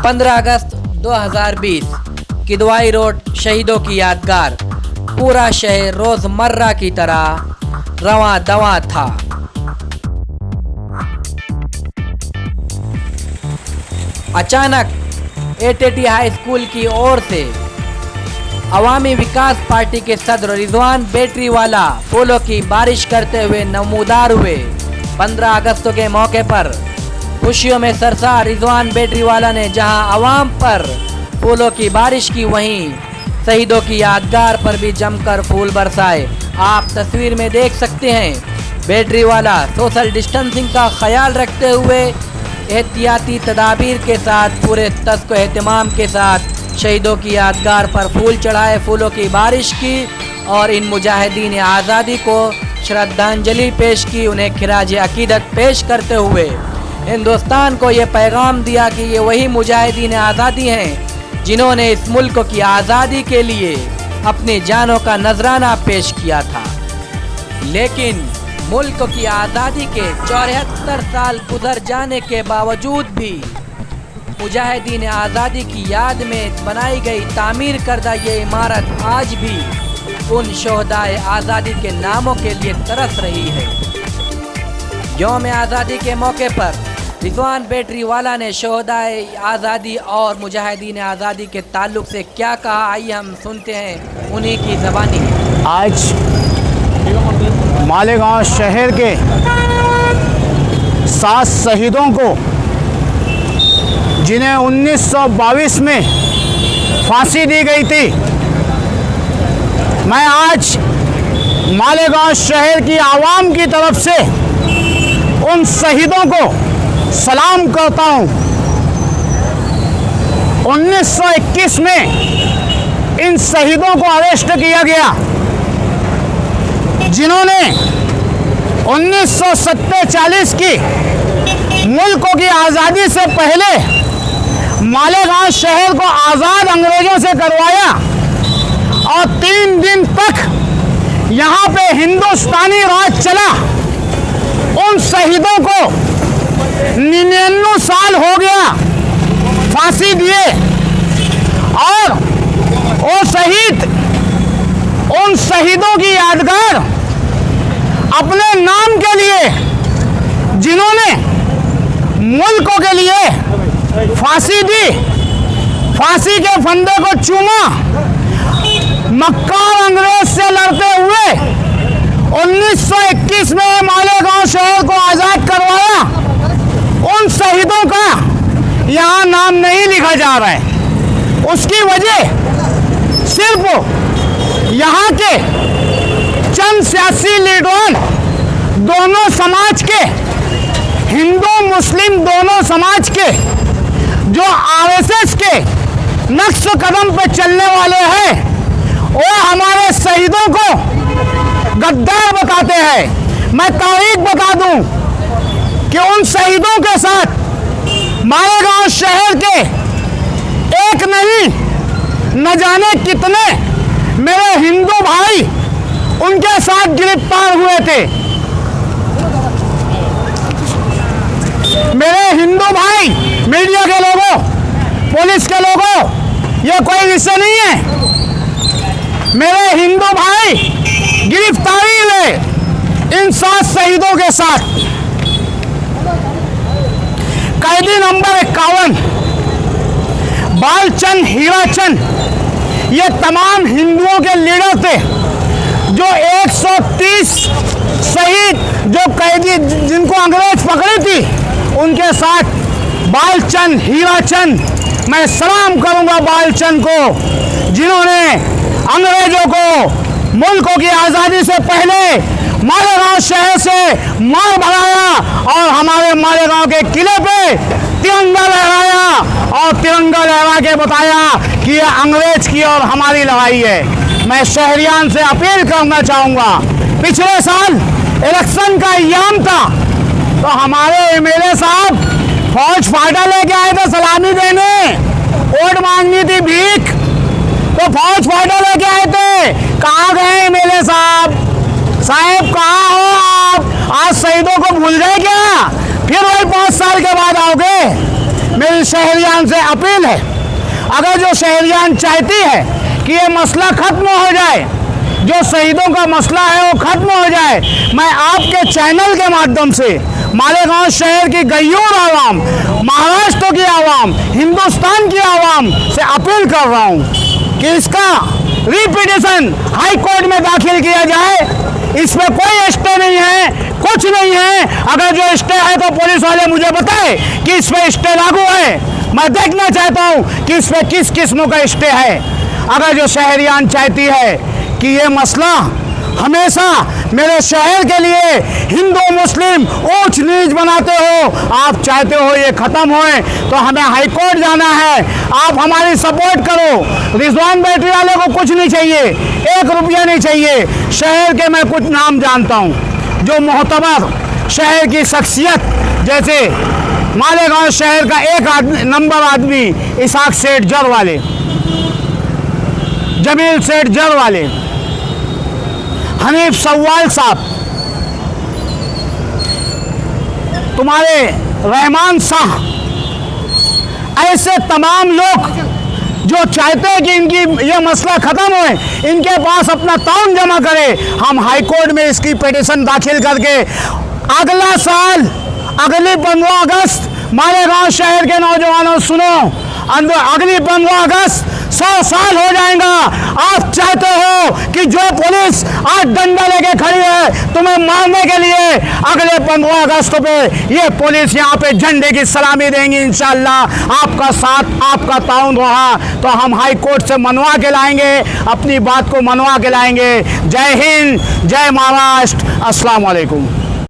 15 अगस्त 2020 Kidwai road शहीदों की यादगार। पूरा शहर रोजमर्रा की तरह रवां दवां था। अचानक एटीटी हाई स्कूल की ओर से अवामी विकास पार्टी के सदर रिजवान बेटरीवाला फूलों की बारिश करते हुए नमूदार हुए। 15 अगस्त के मौके पर खुशियों में सरसार रिजवान बेटरीवाला ने जहां अवाम पर फूलों की बारिश की, वहीं शहीदों की यादगार पर भी जमकर फूल बरसाए। आप तस्वीर में देख सकते हैं बेटरीवाला सोशल डिस्टेंसिंग का ख्याल रखते हुए एहतियाती तदाबीर के साथ पूरे तस्क एहतमाम के साथ शहीदों की यादगार पर फूल चढ़ाए, फूलों की बारिश की और इन मुजाहिदीन आज़ादी को श्रद्धांजलि पेश की। उन्हें खिराज अकीदत पेश करते हुए हिंदुस्तान को ये पैगाम दिया कि ये वही मुजाहिदीन आज़ादी हैं जिन्होंने इस मुल्क की आज़ादी के लिए अपनी जानों का नजराना पेश किया था। लेकिन मुल्क की आज़ादी के 74 साल गुजर जाने के बावजूद भी मुजाहिदीन आज़ादी की याद में बनाई गई तामीर करदा ये इमारत आज भी उन शोहदाए आज़ादी के नामों के लिए तरस रही है। यौम आज़ादी के मौके पर रिजवान बेटरीवाला ने शोहदाए आज़ादी और मुजाहिदीन आज़ादी के ताल्लुक से क्या कहा, आइए हम सुनते हैं उन्हीं की ज़बानी। आज मालेगांव शहर के 7 शहीदों को जिन्हें 1922 में फांसी दी गई थी, मैं आज मालेगांव शहर की आवाम की तरफ से उन शहीदों को सलाम करता हूं। 1921 में इन शहीदों को अरेस्ट किया गया जिन्होंने 1947 की मुल्क की आज़ादी से पहले मालेगांव शहर को आज़ाद अंग्रेजों से करवाया और 3 दिन तक यहाँ पे हिंदुस्तानी राज चला। उन शहीदों को 99 साल हो गया फांसी दिए और वो शहीद उन शहीदों की यादगार अपने नाम के लिए जिन्होंने मुल्कों के लिए फांसी दी, फांसी के फंदे को चूमा, मक्कार अंग्रेज से लड़ते हुए 1921 में मालेगांव शहर को आज़ाद करवाया, उन शहीदों का यहाँ नाम नहीं लिखा जा रहा है। उसकी वजह सिर्फ यहाँ के चंद सियासी लीडरों, दोनों समाज के, हिंदू मुस्लिम दोनों समाज के, जो आरएसएस के नक्श कदम पे चलने वाले हैं, वो हमारे शहीदों को गद्दार बताते हैं। मैं तारीख बता दूं कि उन शहीदों के साथ मालेगांव शहर के एक नहीं न जाने कितने मेरे हिंदू भाई उनके साथ गिरफ्तार हुए थे। मेरे हिंदू भाई, मीडिया के लोगों, पुलिस के लोगों, ये कोई विषय नहीं है। मेरे हिंदू भाई गिरफ्तारी में इन 7 शहीदों के साथ कैदी नंबर 51 बालचंद हीराचंद, ये तमाम हिंदुओं के लीडर थे। जो 130 शहीद जो कैदी जिनको अंग्रेज पकड़ी थी, उनके साथ बालचंद हीराचंद, मैं सलाम करूंगा बालचंद को, जिन्होंने अंग्रेजों को मुल्कों की आज़ादी से पहले मालेगांव शहर से मार भगाया और हमारे मालेगांव के किले पे तिरंगा लहराया और तिरंगा लहरा के बताया कि ये अंग्रेज की और हमारी लड़ाई है। मैं शहरियान से अपील करना चाहूँगा, पिछले साल इलेक्शन का एग्जाम था तो हमारे एमएलए साहब फौज फाटा लेके आए थे सलामी देने, वोट मांगनी थी भीख, तो फौज फाटा लेके आए थे। कहाँ गए एमएलए साहब? साहब कहाँ हो आप? आज शहीदों को भूल गए क्या? फिर वही 5 साल के बाद आओगे? मेरी शहरियान से अपील है, अगर जो शहरियान चाहती है कि ये मसला खत्म हो जाए, जो शहीदों का मसला है वो खत्म हो जाए, मैं आपके चैनल के माध्यम से मालेगांव शहर की गैयूर आवाम, महाराष्ट्र की आवाम, हिंदुस्तान की आवाम से अपील कर रहा हूँ कि इसका रिपिटिशन हाई कोर्ट में दाखिल किया जाए। इसमें कोई स्टे नहीं है, कुछ नहीं है। अगर जो स्टे है तो पुलिस वाले मुझे बताए कि इस पर स्टे लागू है। मैं देखना चाहता हूँ कि इस पर किस किस्म का स्टे है। अगर जो शहरियान चाहती है कि ये मसला हमेशा मेरे शहर के लिए हिंदू मुस्लिम ऊंच नीच बनाते हो, आप चाहते हो ये ख़त्म होए, तो हमें हाई कोर्ट जाना है। आप हमारी सपोर्ट करो। रिजवान बैटरी वाले को कुछ नहीं चाहिए, 1 रुपया नहीं चाहिए। शहर के मैं कुछ नाम जानता हूँ जो मोहतबर शहर की शख्सियत, जैसे मालेगांव शहर का एक नंबर आदमी इसाक सेठ जर वाले, जमील सेठ जर वाले, हनीफ सवाल साहब, तुम्हारे रहमान शाह, ऐसे तमाम लोग जो चाहते हैं कि इनकी ये मसला ख़त्म होए, इनके पास अपना ताउन जमा करे। हम हाई कोर्ट में इसकी पिटीशन दाखिल करके अगला साल, अगली 15 अगस्त, मालेगांव शहर के नौजवानों सुनो, अगली 15 अगस्त 100 साल हो जाएगा। आप चाहते हो कि जो पुलिस आज डंडा लेके खड़ी है तुम्हें मारने के लिए, अगले 15 अगस्त पे ये पुलिस यहाँ पे झंडे की सलामी देंगी इंशाअल्लाह। आपका साथ, आपका ताउन रहा तो हम हाई कोर्ट से मनवा के लाएंगे, अपनी बात को मनवा के लाएंगे। जय हिंद, जय महाराष्ट्र, अस्सलाम वालेकुम।